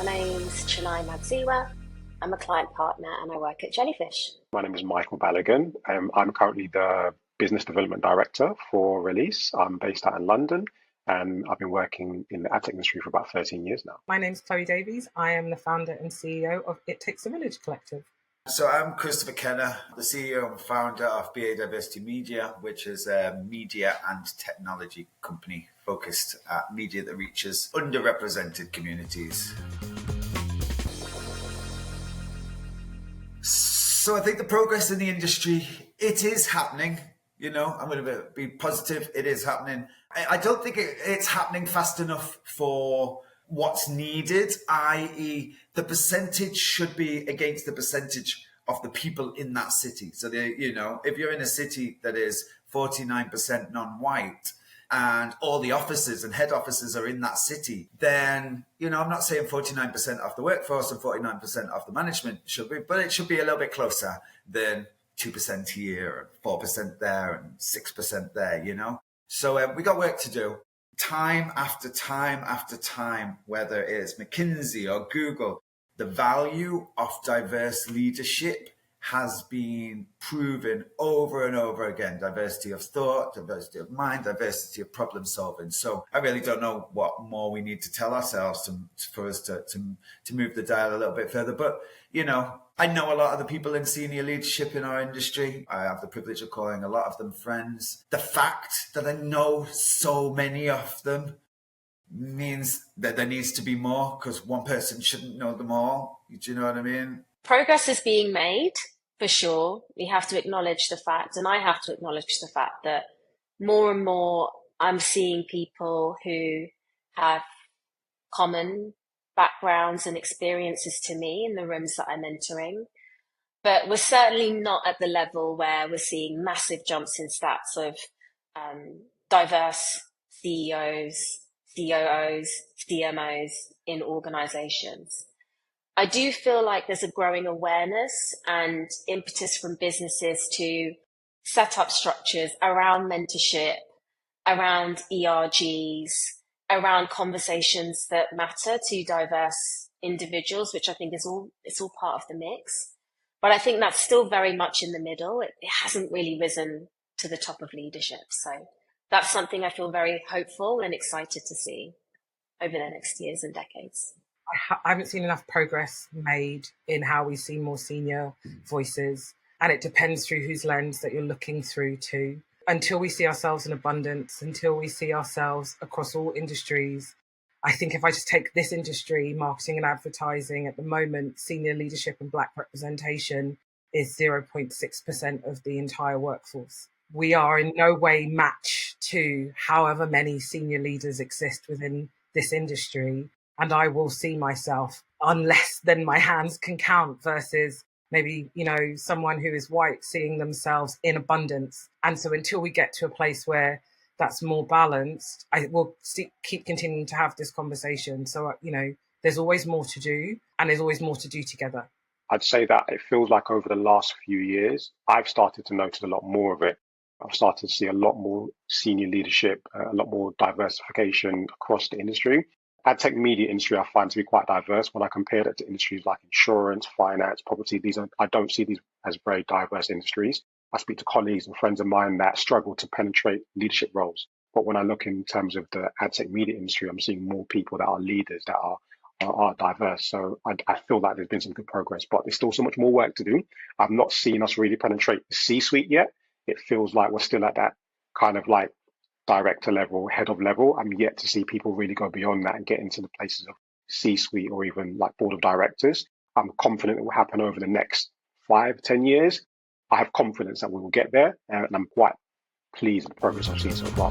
My name's Chenai Madziwa. I'm a client partner and I work at Jellyfish. My name is Michael Balogun. I'm currently the Business Development Director for Reliz. I'm based out in London and I've been working in the ad tech industry for about 13 years now. My name's Chloe Davies. I am the founder and CEO of It Takes a Village Collective. So I'm Christopher Kenna, the CEO and founder of BA Diversity Media, which is a media and technology company focused at media that reaches underrepresented communities. So I think the progress in the industry, it is happening. You know, I'm going to be positive. It is happening. I don't think it's happening fast enough for what's needed, i.e. the percentage should be against the percentage of the people in that city. So, if you're in a city that is 49% non-white and all the offices and head offices are in that city, then, I'm not saying 49% of the workforce and 49% of the management should be, but it should be a little bit closer than 2% here, 4% there, and 6% there, So we got work to do. Time after time after time, whether it is McKinsey or Google, the value of diverse leadership has been proven over and over again. Diversity of thought, diversity of mind, diversity of problem solving. So I really don't know what more we need to tell ourselves for us to move the dial a little bit further. But, I know a lot of the people in senior leadership in our industry. I have the privilege of calling a lot of them friends. The fact that I know so many of them means that there needs to be more, because one person shouldn't know them all. Do you know what I mean? Progress is being made, for sure. We have to acknowledge the fact, and I have to acknowledge the fact that more and more I'm seeing people who have common backgrounds and experiences to me in the rooms that I'm entering. But we're certainly not at the level where we're seeing massive jumps in stats of diverse CEOs, COOs, CMOs in organizations. I do feel like there's a growing awareness and impetus from businesses to set up structures around mentorship, around ERGs, around conversations that matter to diverse individuals, which I think it's all part of the mix. But I think that's still very much in the middle. It hasn't really risen to the top of leadership. So that's something I feel very hopeful and excited to see over the next years and decades. I haven't seen enough progress made in how we see more senior voices. And it depends through whose lens that you're looking through to. Until we see ourselves in abundance, until we see ourselves across all industries. I think if I just take this industry, marketing and advertising, at the moment, senior leadership and Black representation is 0.6% of the entire workforce. We are in no way match to however many senior leaders exist within this industry. And I will see myself on less than my hands can count versus maybe, someone who is white seeing themselves in abundance. And so until we get to a place where that's more balanced, I will keep continuing to have this conversation. So, there's always more to do and there's always more to do together. I'd say that it feels like over the last few years, I've started to notice a lot more of it. I've started to see a lot more senior leadership, a lot more diversification across the industry. Ad tech media industry I find to be quite diverse. When I compare it to industries like insurance, finance, property, I don't see these as very diverse industries. I speak to colleagues and friends of mine that struggle to penetrate leadership roles. But when I look in terms of the ad tech media industry, I'm seeing more people that are leaders that are diverse. So I feel like there's been some good progress, but there's still so much more work to do. I've not seen us really penetrate the C-suite yet. It feels like we're still at that kind of like director level, head of level. I'm yet to see people really go beyond that and get into the places of C-suite or even like board of directors. I'm confident it will happen over the next 5-10 years. I have confidence that we will get there, and I'm quite pleased with the progress I've seen so far.